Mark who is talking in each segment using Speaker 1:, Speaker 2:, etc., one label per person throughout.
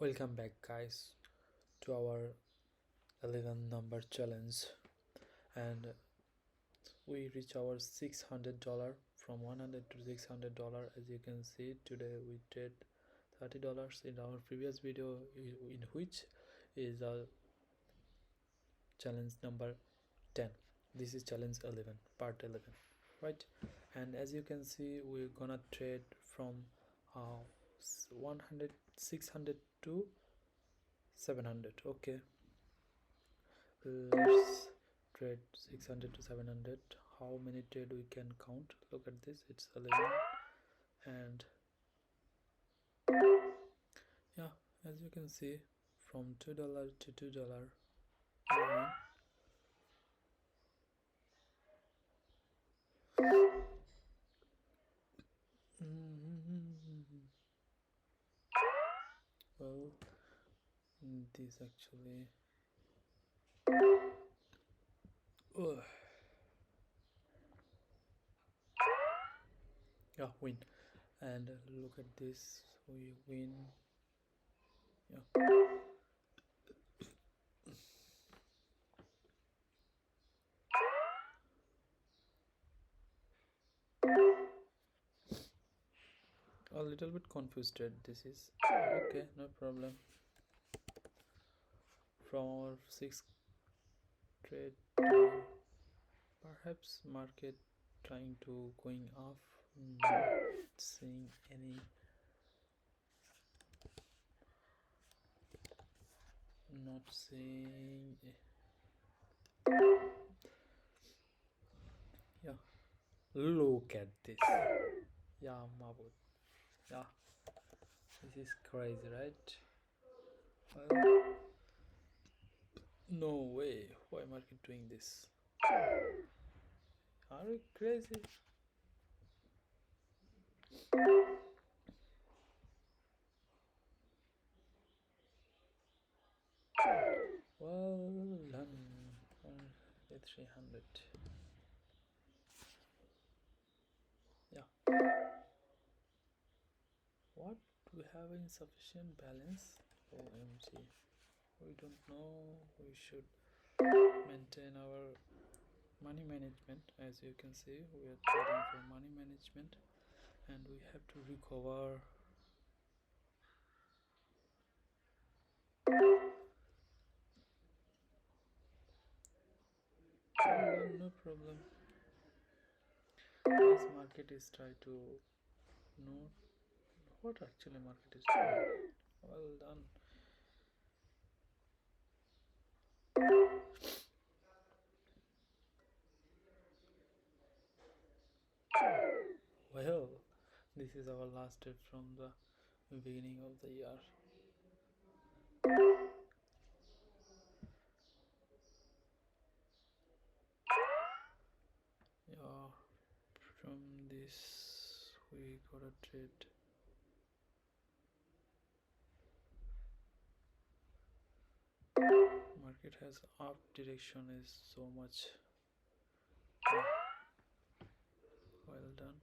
Speaker 1: Welcome back, guys, to our 11 number challenge, and we reach our $600 from 100 to $600. As you can see, today we did $30 in our previous video, in which is a challenge number 10. This is challenge 11, part 11, right? And as you can see, we're gonna trade from 100 600 to 700. Okay, let's trade 600 to 700. How many trade we can count? Look at this, it's 11. And yeah, as you can see, from $2 to $2 well, this actually yeah, win. And look at this, we win. Yeah, a little bit confused trade this is. Okay, no problem. From our 6 trade to perhaps market trying to going off, not seeing any, not seeing. Yeah, look at this. Yeah, Mabut. Yeah, this is crazy, right? Well, no way. Why market doing this? Are you crazy? Well done. 300. Yeah. What? We have insufficient balance? OMG. We don't know. We should maintain our money management. As you can see, we are trading for money management, and we have to recover. No problem. This market is try to know what actually market is doing. Well done. Well, this is our last trade from the beginning of the year. Yeah, from this we got a trade. Market has up direction is so much. Yeah. Well done.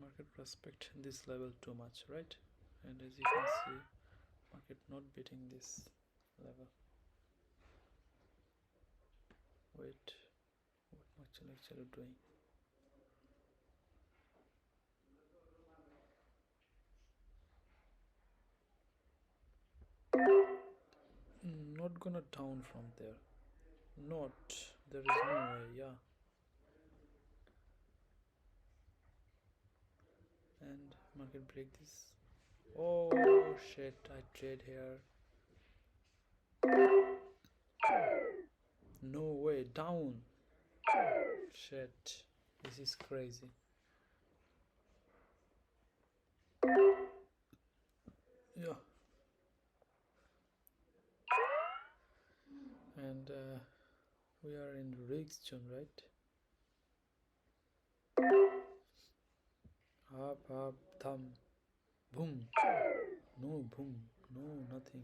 Speaker 1: Market prospect this level too much, right? And as you can see, market not beating this level. Wait, what actually doing? Not gonna down from there. Not. There is no way. Yeah. And market break this. Oh shit! I trade here. No way. Down. Shit. This is crazy. Yeah. And we are in risk zone, right? Up, thumb, boom. No, boom. No, nothing.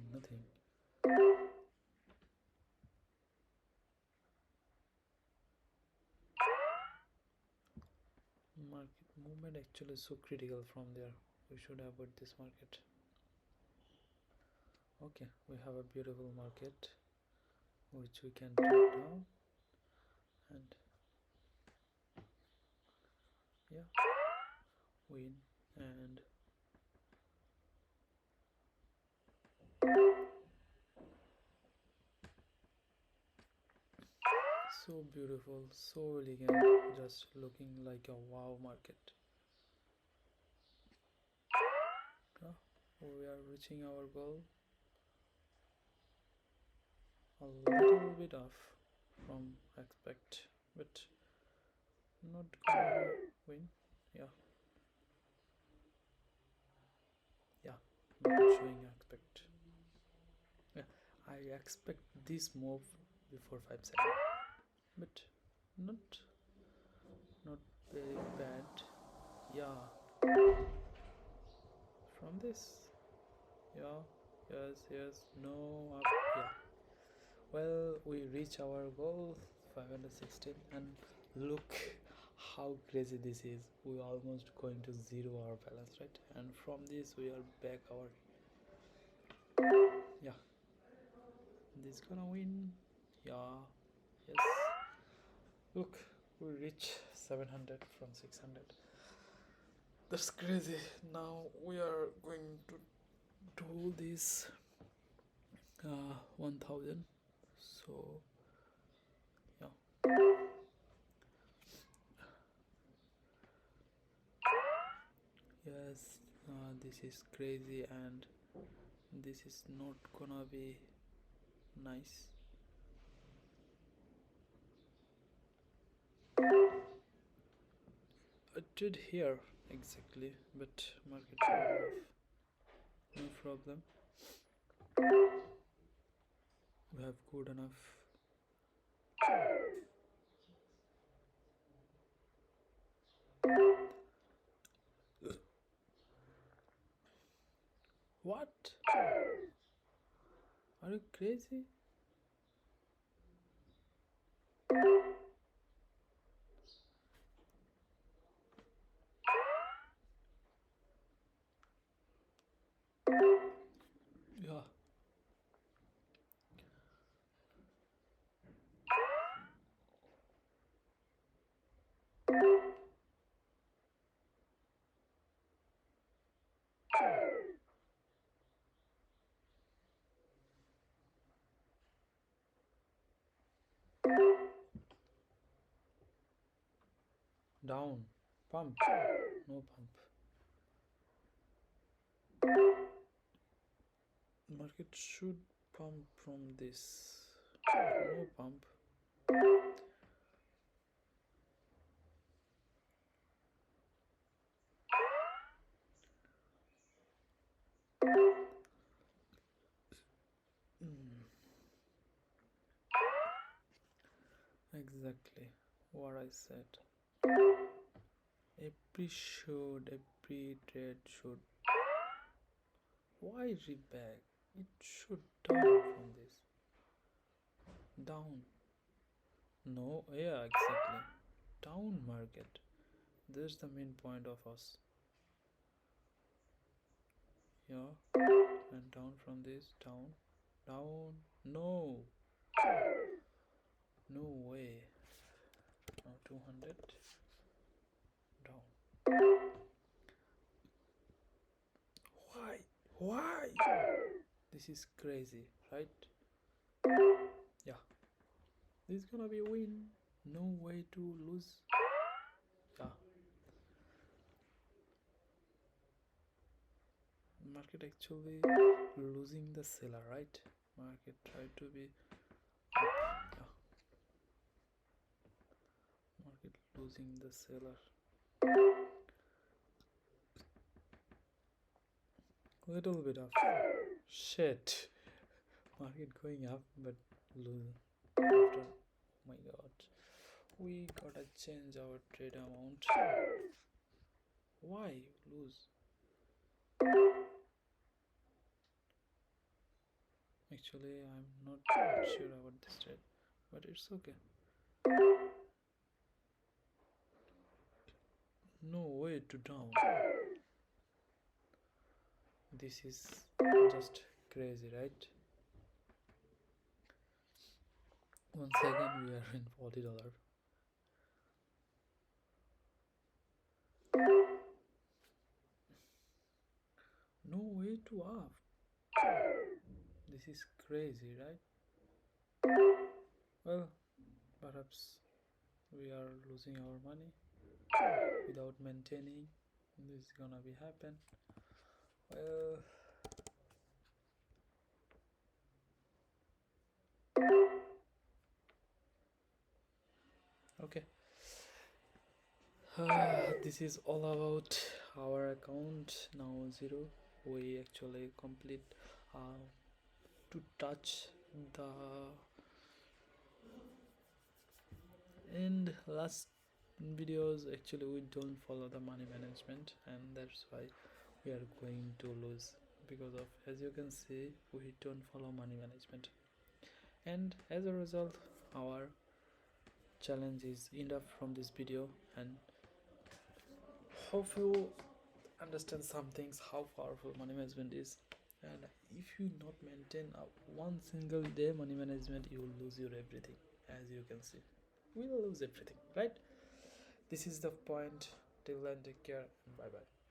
Speaker 1: movement actually is so critical from there. We should avoid this market. Okay, we have a beautiful market which we can take down, and yeah, win. And so beautiful, so elegant, just looking like a wow market. Yeah, we are reaching our goal. A little bit off from expect, but not gonna win. Yeah, yeah, market showing expect. Yeah, I expect this move before 5 seconds, but not not very bad. Yeah, from this. Yeah, yes, no, up. Yeah. Well, we reach our goal 516, and look how crazy this is. We almost going to zero our balance, right? And from this we are back our. Yeah, this gonna win. Yeah, yes. Look, we reach 700 from 600. That's crazy. Now we are going to do this 1000. So yeah, yes, this is crazy, and this is not gonna be nice. I did here exactly, but market off. No problem. We have good enough. What? Are you crazy? Yeah. Down. Pump. No pump. Market should pump from this. No pump. Mm, exactly what I said. Every trade should. Why reback? It should down from this. Down. No, yeah, exactly. Down market. This is the main point of us. Yeah, and down from this. Down. No, no way. Now 200. Down. Why? Why? This is crazy, right? Yeah. This is gonna be a win. No way to lose. Yeah. Market actually losing the seller, right? Market try to be up. Yeah. Market losing the seller. Little bit of shit. Market going up but lose after. Oh my god. We gotta change our trade amount. Why lose? Actually, I'm not sure about this trade, but it's okay. No way to down. This is just crazy, right? Once again we are in $40. No way to up. This is crazy, right? Well, perhaps we are losing our money without maintaining. This is gonna be happen. Well, okay. This is all about our account now zero. We actually complete to touch the end. Last videos actually we don't follow the money management, and that's why we are going to lose, because of, as you can see, we don't follow money management, and as a result our challenge is end up from this video. And hope you understand some things, how powerful money management is. And if you not maintain a one single day money management, you will lose your everything. As you can see, we will lose everything, right? This is the point. Till then, take care and bye bye.